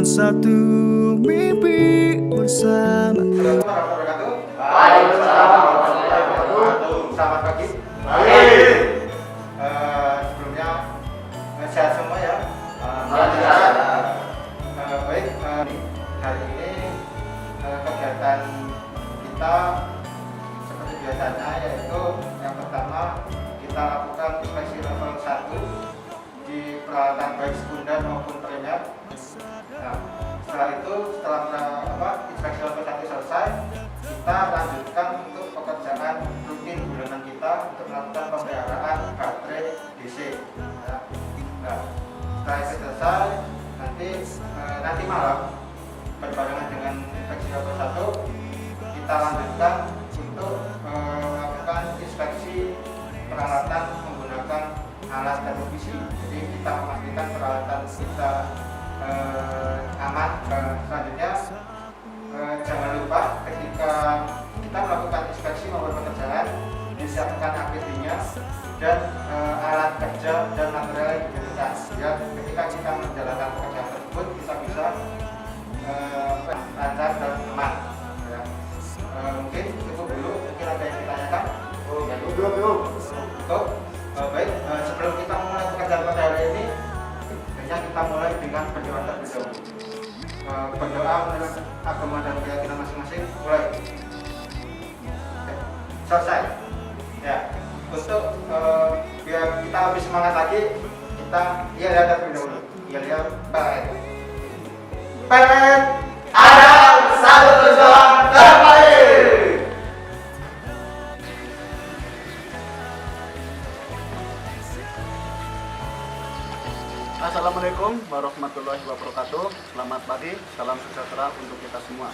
Tujuan satu, mimpi bersama. Waalaikumsalam warahmatullahi wabarakatuh. Selamat pagi. Baik. Sebelumnya sehat semua ya. Baik. Hari ini kegiatan kita seperti biasanya, yaitu yang pertama kita lakukan inspeksi level 1 di peralatan baik sekunder maupun primer. Nah, setelah itu, inspeksi level 1 selesai, kita lanjutkan untuk pekerjaan rutin bulanan kita untuk melakukan pemeliharaan baterai DC. Nah, setelah itu selesai, nanti malam berbarengan dengan inspeksi level 1, kita lanjutkan untuk melakukan inspeksi peralatan menggunakan alat televisi. Jadi kita memastikan peralatan kita aman. Selanjutnya jangan lupa ketika kita melakukan inspeksi maupun pekerjaan, disiapkan APD-nya dan alat kerja dan material yang dibutuhkan, biar ketika kita menjalankan pekerjaan tersebut kita bisa lancar dan aman ya. Mungkin cukup dulu, mungkin ada yang ditanyakan. Baik, sebelum kita mulai pekerjaan pada hari ini, biasanya kita mulai dengan berdoa terlebih dahulu. Berdoa menurut agama dan keyakinan masing-masing. Mulai. Selesai. Ya. Untuk biar kita lebih semangat lagi, kita lihat terlebih dahulu. Lihat baik. Ada satu tujuan terbaik. Assalamualaikum warahmatullahi wabarakatuh. Selamat pagi, salam sejahtera untuk kita semua.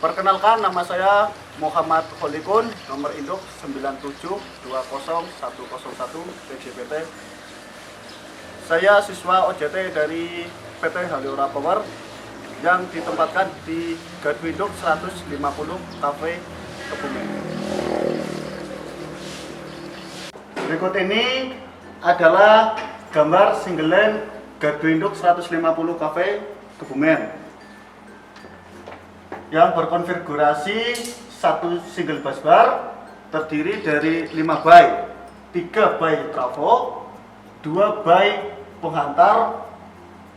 Perkenalkan, nama saya Muhammad Kholikun, nomor induk 9720101 PJPT. Saya siswa OJT dari PT Haliora Power yang ditempatkan di Gardu Induk 150 Cafe Kebumen. Berikut ini adalah gambar single line Gardu Induk 150 Cafe Kebumen yang berkonfigurasi satu single bus bar terdiri dari 5 bay, 3 bay trafo, 2 bay penghantar,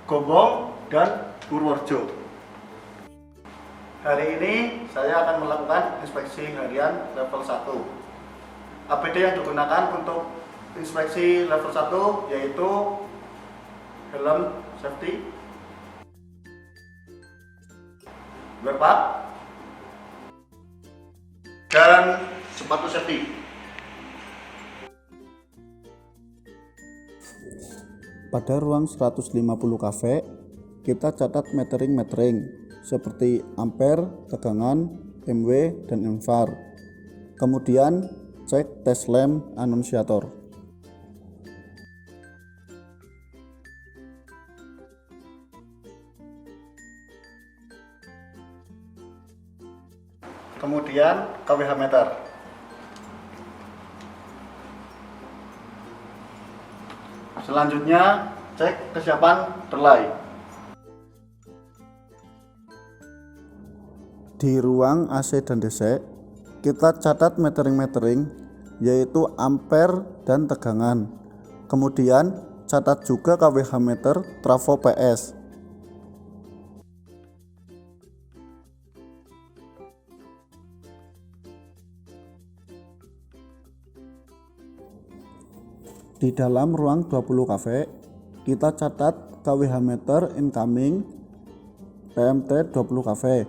gombong, dan Purworejo. Hari ini saya akan melakukan inspeksi harian level 1. APD yang digunakan untuk inspeksi level 1 yaitu helm safety, wear pack, dan sepatu safety. Pada ruang 150 cafe, kita catat metering seperti ampere, tegangan, MW, dan MVAR. Kemudian cek tes lamp anunsiator. Kemudian KWH meter. Selanjutnya cek kesiapan terlay. Di ruang AC dan DC, kita catat metering yaitu ampere dan tegangan. Kemudian catat juga KWH meter trafo PS. Di dalam ruang 20 cafe, kita catat KWH meter incoming PMT 20 cafe.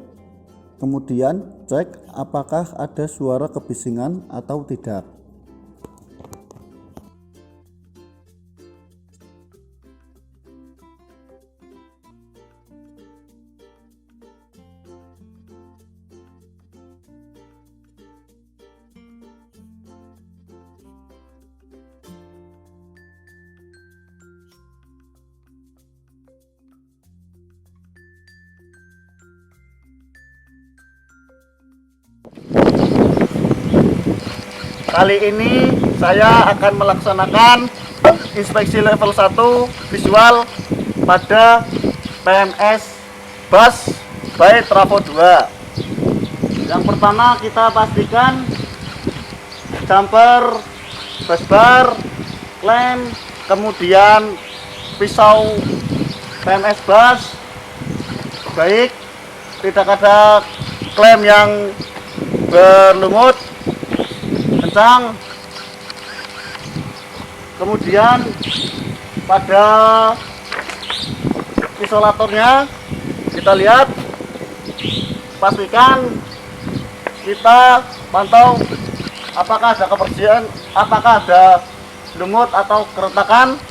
Kemudian cek apakah ada suara kebisingan atau tidak. Kali ini saya akan melaksanakan inspeksi level 1 visual pada PMS bus by Trafo 2. Yang pertama kita pastikan jumper, bus bar, klem, kemudian pisau PMS bus baik, tidak ada klem yang berlumut kencang. Kemudian pada isolatornya kita lihat, pastikan kita pantau apakah ada kebersihan, apakah ada lumut atau keretakan.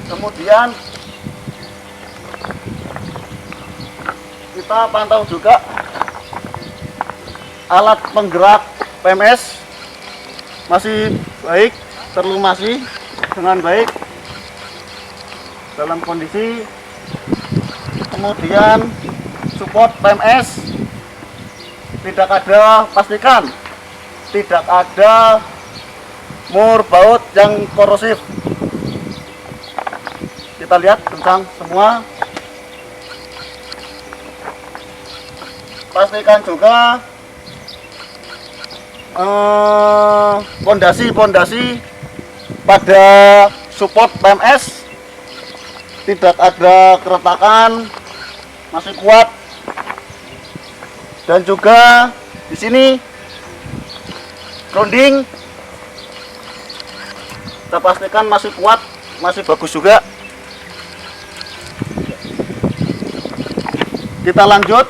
Kemudian kita pantau juga alat penggerak PMS masih baik, terlumasi dengan baik dalam kondisi. Kemudian support PMS tidak ada, pastikan tidak ada mur baut yang korosif. Kita lihat tentang semua. Pastikan juga pondasi pada support PMS tidak ada keretakan, masih kuat. Dan juga di sini grounding kita pastikan masih kuat, masih bagus juga. Kita lanjut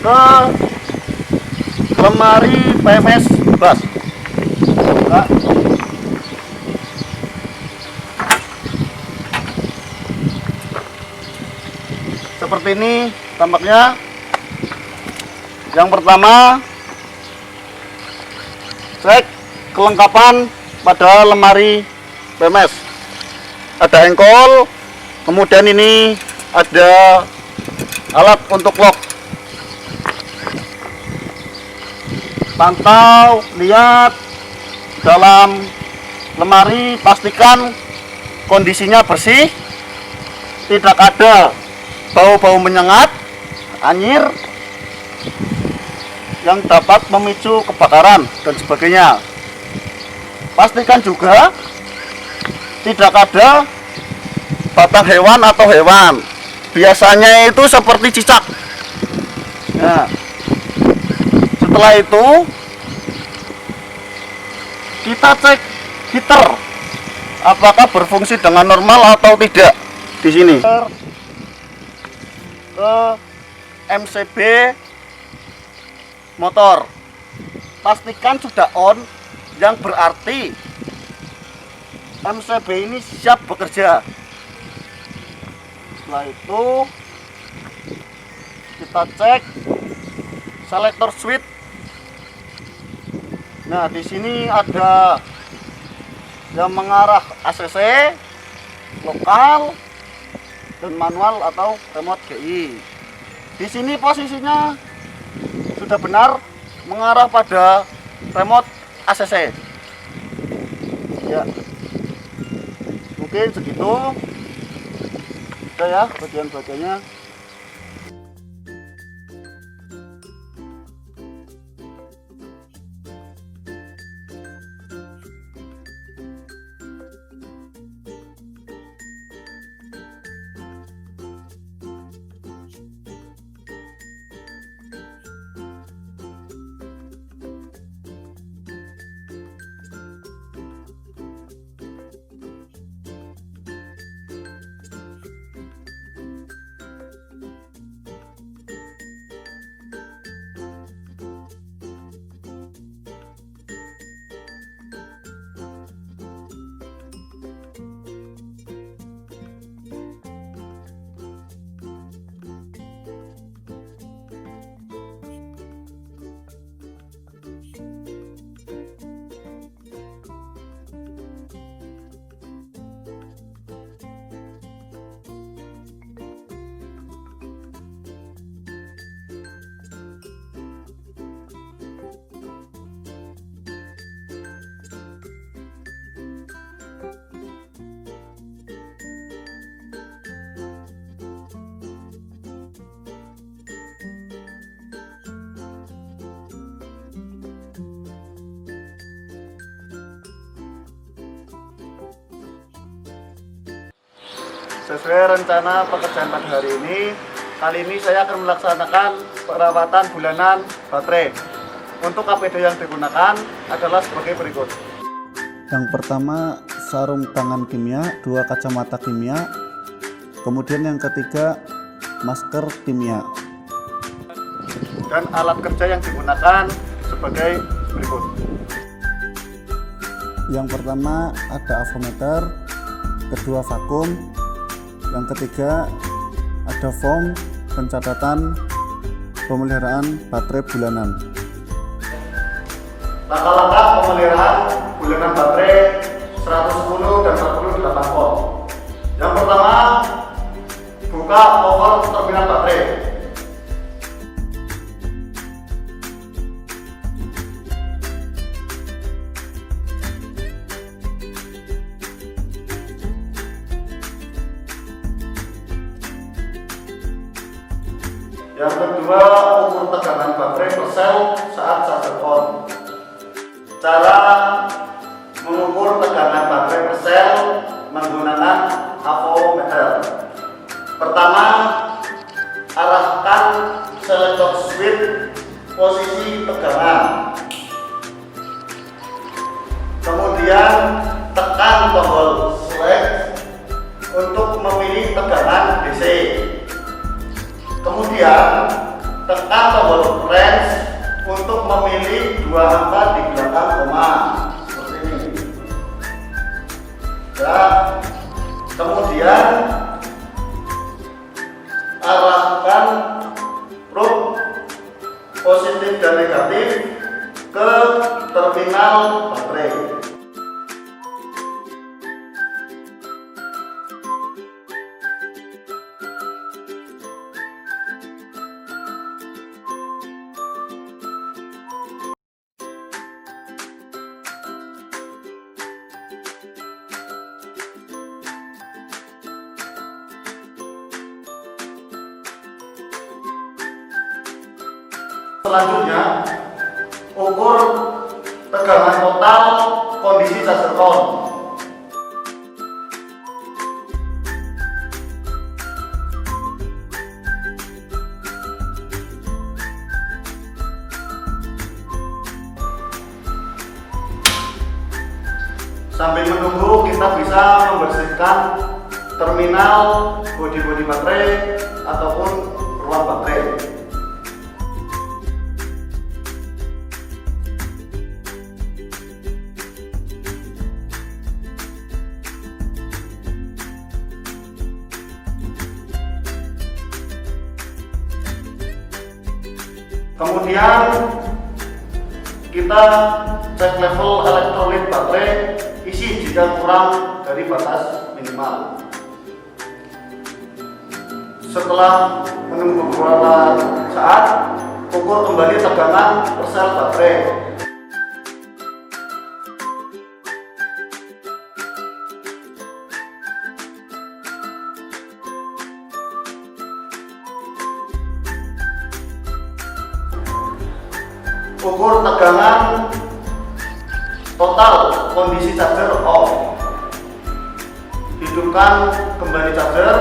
ke lemari PMS bus. Nah, seperti ini tampaknya. Yang pertama, cek kelengkapan pada lemari PMS. Ada engkol, kemudian ini ada alat untuk lock. Pantau, lihat dalam lemari, pastikan kondisinya bersih, tidak ada bau-bau menyengat, anyir yang dapat memicu kebakaran dan sebagainya. Pastikan juga tidak ada batang hewan atau hewan. Biasanya itu seperti cicak. Nah, setelah itu kita cek heater apakah berfungsi dengan normal atau tidak. Di sini ke MCB motor, pastikan sudah on, yang berarti MCB ini siap bekerja. Setelah itu kita cek selektor switch. Nah, di sini ada yang mengarah ACC, lokal, dan manual atau remote GI. Di sini posisinya sudah benar mengarah pada remote ACC. Ya, mungkin segitu. Udah ya bagian-bagiannya. sesuai rencana pekerjaan pada hari ini, kali ini saya akan melaksanakan perawatan bulanan baterai. Untuk APD yang digunakan adalah sebagai berikut. Yang pertama, sarung tangan kimia, 2 kacamata kimia, kemudian yang ketiga, masker kimia. Dan alat kerja yang digunakan sebagai berikut. Yang pertama ada avometer, kedua vakum, yang ketiga ada form pencatatan pemeliharaan baterai bulanan. Langkah-langkah pemeliharaan bulanan baterai 110 dan 48 volt. Yang pertama, buka cover terminal baterai. Yang kedua, ukur tegangan baterai per sel saat charger on. Cara mengukur tegangan baterai per sel menggunakan avometer. Pertama, arahkan selektor switch posisi tegangan. Kemudian tekan tombol select untuk memilih tegangan DC. Kemudian tekan tombol range untuk memilih 2 angka di belakang koma seperti ini. Dan kemudian arahkan probe positif dan negatif ke terminal baterai. Selanjutnya, ukur tegangan total kondisi charger on. Sambil menunggu, kita bisa membersihkan terminal bodi-bodi baterai ataupun ruang baterai. Kemudian kita cek level elektrolit baterai isi jika kurang dari batas minimal. Setelah menunggu beberapa saat, ukur kembali tegangan per sel baterai. Ukur tegangan total kondisi charger off. Hidupkan kembali charger.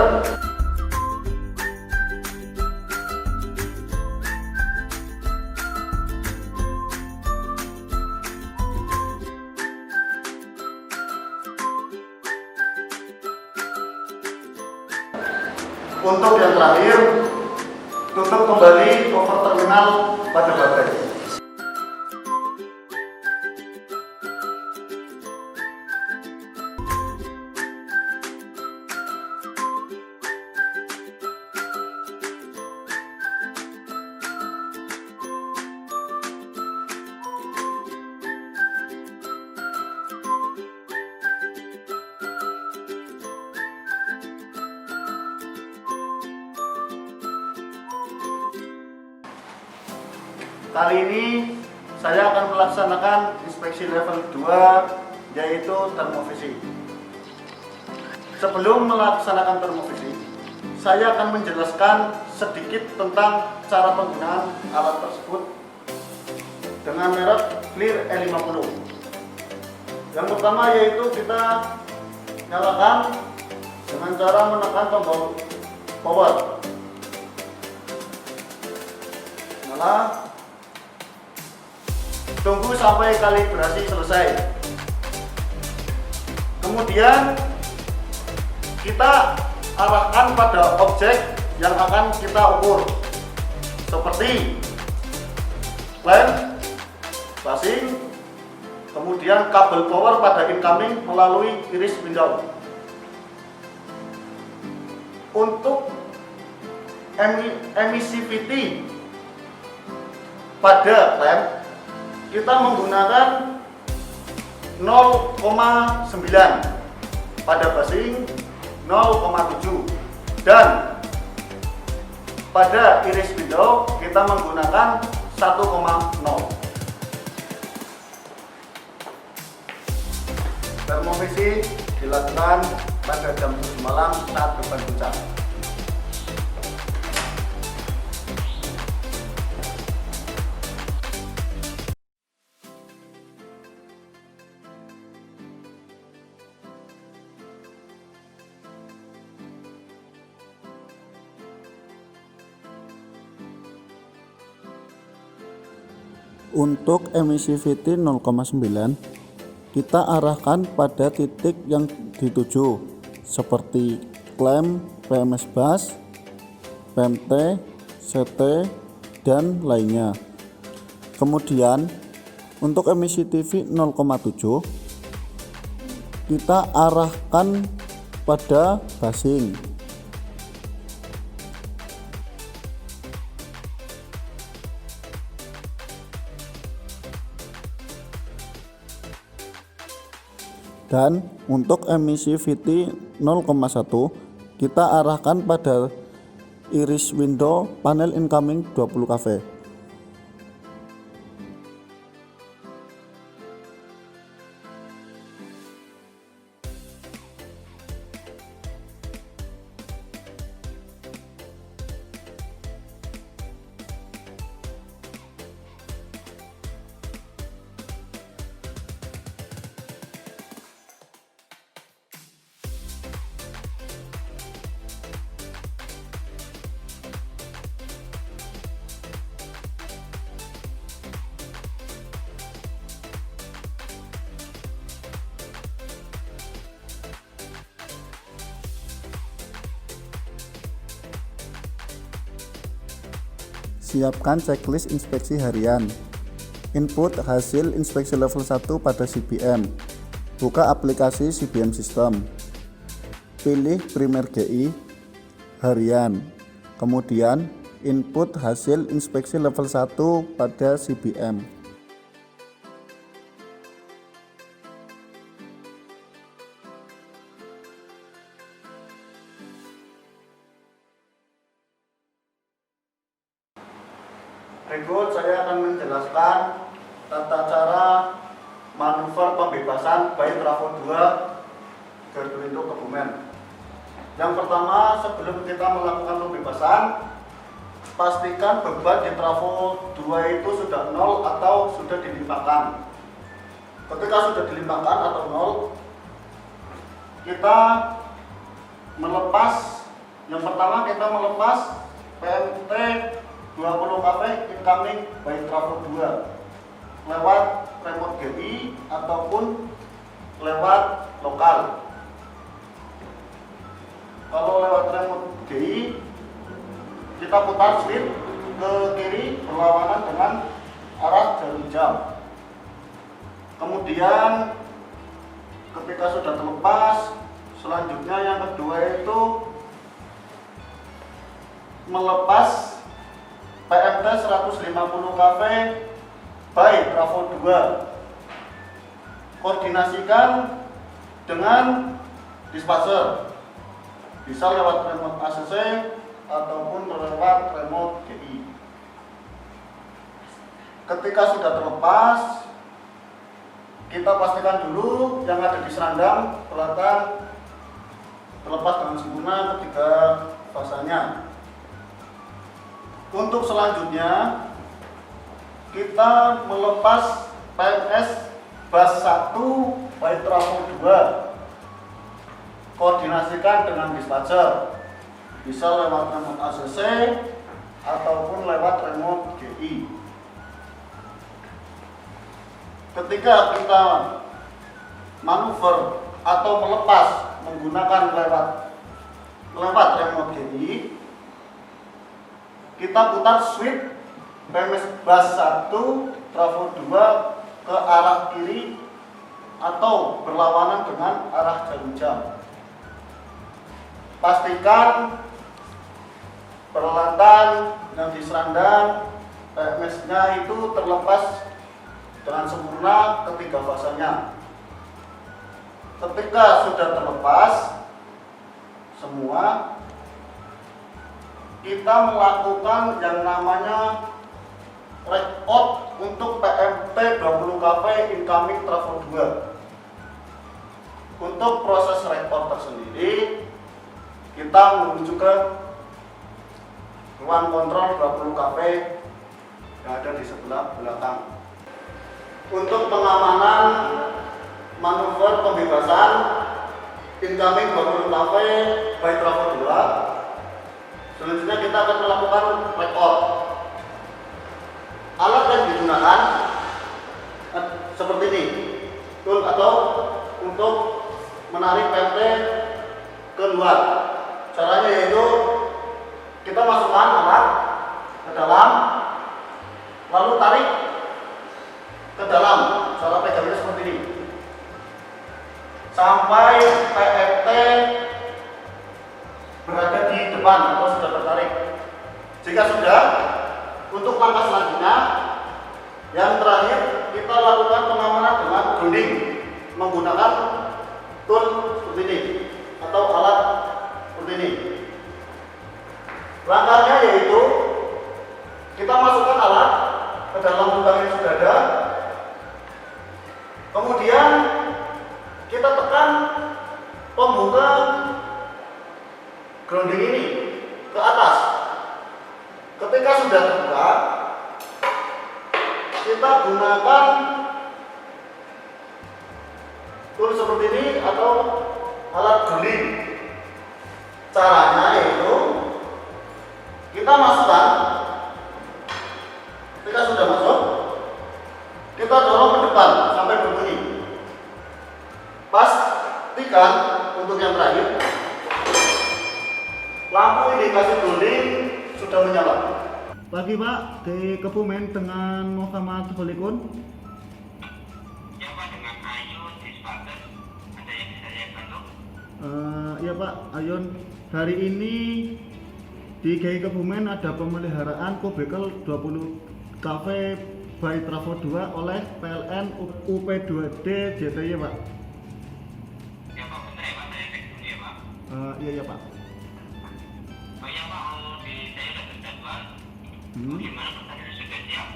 Untuk yang terakhir, tutup kembali cover terminal pada baterai. Kali ini saya akan melaksanakan inspeksi level 2, yaitu termovisi. Sebelum melaksanakan termovisi, saya akan menjelaskan sedikit tentang cara penggunaan alat tersebut dengan merek Clear E50. Yang pertama yaitu kita nyalakan dengan cara menekan tombol power. Nyala. Tunggu sampai kalibrasi selesai. Kemudian kita arahkan pada objek yang akan kita ukur, seperti lamp, basing, kemudian kabel power pada incoming melalui iris window. Untuk emissivity pada lamp kita menggunakan 0,9, pada basing 0,7, dan pada iris window kita menggunakan 1,0. Termovisi dilakukan pada jam 7 malam saat beban puncak. Untuk emissivity 0,9 kita arahkan pada titik yang dituju seperti klem, PMS bus, PMT, CT, dan lainnya. Kemudian untuk emisi TV 0,7 kita arahkan pada basing. Dan untuk emisi VT 0,1 kita arahkan pada iris window panel incoming 20 kV. Siapkan checklist inspeksi harian. Input hasil inspeksi level 1 pada CBM. Buka aplikasi CBM System. Pilih primer GI harian. Kemudian input hasil inspeksi level 1 pada CBM. Berikut saya akan menjelaskan tata cara manuver pembebasan baik trafo 2 Garduindo Kebumen. Yang pertama, sebelum kita melakukan pembebasan, pastikan beban di trafo 2 itu sudah 0 atau sudah dilimpahkan. Ketika sudah dilimpahkan atau 0, kita melepas. Yang pertama kita melepas PMT 20 kV incoming by trafo 2 lewat remote GI ataupun lewat lokal. Kalau lewat remote GI kita putar switch ke kiri berlawanan dengan arah jarum jam. Kemudian ketika sudah terlepas, selanjutnya yang kedua itu melepas PMT 150 kV by trafo 2. Koordinasikan dengan dispatcher, bisa lewat remote ACC ataupun lewat remote GI. Ketika sudah terlepas, kita pastikan dulu yang ada di serandang belakang terlepas dengan sempurna ketika fasanya. Untuk selanjutnya kita melepas PMS bus 1 by trafo 2. koordinasikan dengan dispatcher, bisa lewat remote ACC ataupun lewat remote GI. Ketika kita manuver atau melepas menggunakan lewat remote GI, kita putar switch PMS bus 1 trafo 2 ke arah kiri atau berlawanan dengan arah jarum jam. Pastikan peralatan yang diserandang PMS-nya itu terlepas dengan sempurna ketiga fasanya. Ketika sudah terlepas semua, kita melakukan yang namanya record untuk PMT 20 kV incoming trafo 2. Untuk proses record tersendiri, kita menuju ke ruang kontrol 20 kV yang ada di sebelah belakang. Untuk pengamanan manuver pembebasan incoming 20 kV by trafo 2, selanjutnya kita akan melakukan record. Alat yang digunakan seperti ini, tool atau untuk menarik PMT keluar. Caranya yaitu kita masukkan alat ke dalam, lalu tarik ke dalam. Cara pegangnya seperti ini sampai PMT berada di depan atau sudah tertarik. Jika sudah, untuk langkah selanjutnya yang terakhir kita lakukan pengamanan dengan grounding menggunakan tool seperti ini atau alat seperti ini. Langkahnya yaitu kita masukkan alat ke dalam lubang yang sudah ada, kemudian kita tekan pembuka grounding ini ke atas. Ketika sudah terbuka, kita gunakan tool seperti ini atau alat grounding. Caranya yaitu kita masukkan, ketika sudah masuk, kita dorong ke depan sampai berbunyi. Pastikan untuk yang terakhir, lampu indikasi grounding sudah menyala. Pagi Pak, di Kebumen dengan Muhammad Holikun. Ya Pak, dengan Ayun di Selatan. Ada yang bisa saya bantu? Ya Pak, Ayun, hari ini di GI Kebumen ada pemeliharaan kubikel 20 kV by trafo 2 oleh PLN UP2D JTY Pak. Ya Pak, benar ya Pak, saya cek dulu ya Pak. Iya Pak. Oh ya Pak, saya udah berjadwal. Gimana personil sudah siap?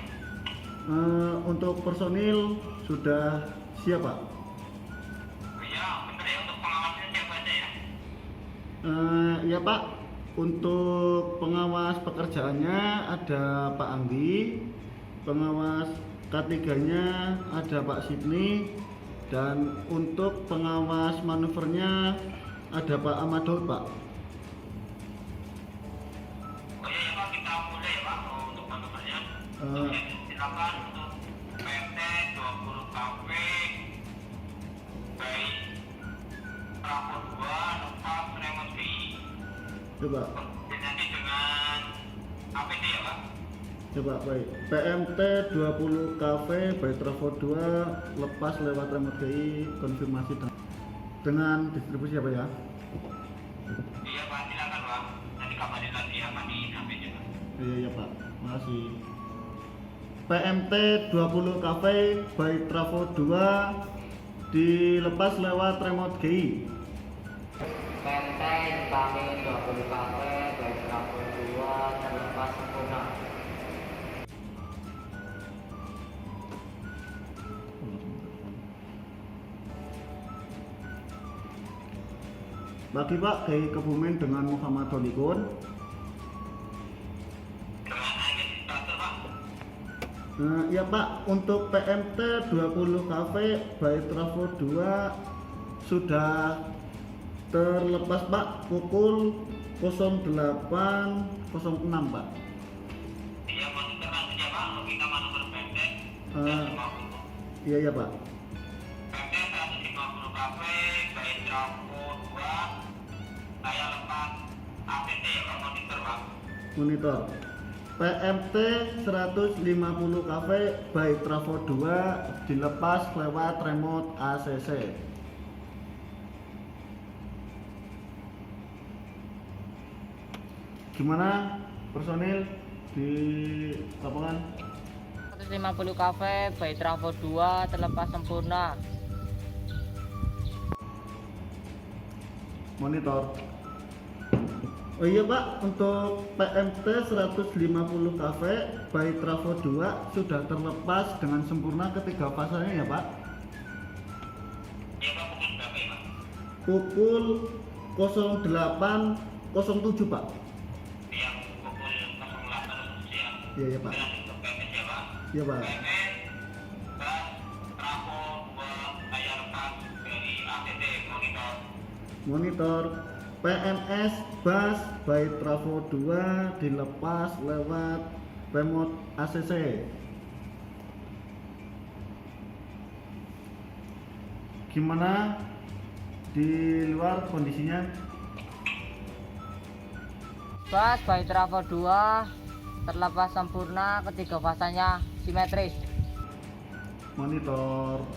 Untuk personil sudah siap Pak. Oh ya, benar ya, untuk pengawasnya siapa aja ya? Ya Pak, untuk pengawas pekerjaannya ada Pak Anggi, pengawas K3-nya ada Pak Sidney, dan untuk pengawas manuvernya ada Pak Ahmad Daud Pak. Oh ya Pak, kita mulai ya Pak untuk manuvernya. Oke, silakan untuk PT 20 KW by trafo 2 lepas remote GI. Coba. Nanti dengan APD ya Pak? Coba baik. PMT 20 kV by trafo 2 lepas lewat remote GI, konfirmasi dengan distribusi apa ya? Iya Pak, silakan Pak. Nanti kabarin lagi ya Pak di APD Pak. Iya Pak, makasih. PMT 20 kV by trafo 2 dilepas lewat remote GI. PMT kami 20 kV by trafo 2 terlepas sempurna. Bagi Pak, GI Kebumen dengan Muhammad Holikun. Dengan Ayun Transport Pak. Ya Pak, untuk PMT 20 kV by trafo 2 sudah terlepas Pak pukul 08.06 Pak. Iya, monitor nanti ya Pak, kita manuver PT Eh, 150. iya ya Pak. PT 150 kafe, baik trafo 2, saya lepas APT ya Pak, monitor Pak. Monitor PMT 150 cafe by Trafo 2 dilepas lewat remote ACC. Gimana personil di lapangan? 150 kafe by Trafo 2 terlepas sempurna. Monitor. Oh iya Pak, untuk PMT 150 cafe by Trafo 2 sudah terlepas dengan sempurna ketiga fasanya ya Pak? Iya Pak, pukul berapa ya Pak? Pukul 08.07 Pak. Yang pukul 08.07 ya. Iya ya Pak. Berarti untuk PT ya Pak. Iya Pak. PT, bus, trafo 2, saya lepas dari APT, monitor. Monitor PMS bus by Trafo 2 dilepas lewat remote ACC. Gimana di luar kondisinya? Bus by Trafo 2 terlepas sempurna, ketiga fasanya simetris. Monitor.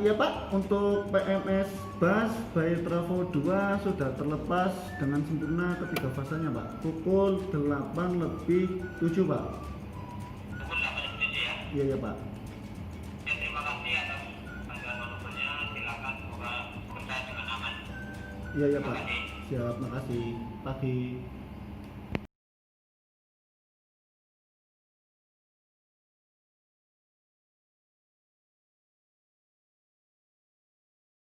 Ya Pak, untuk PMS bus by Trafo 2 sudah terlepas dengan sempurna ketiga fasanya Pak. Pukul 8.07 Pak. Pukul 8.07 ya. Iya ya Pak. Ya, terima kasih atas bantuan manuvernya. Silakan semoga bekerja dengan aman. Iya ya Pak. Terima kasih. Siap, makasih. Pagi.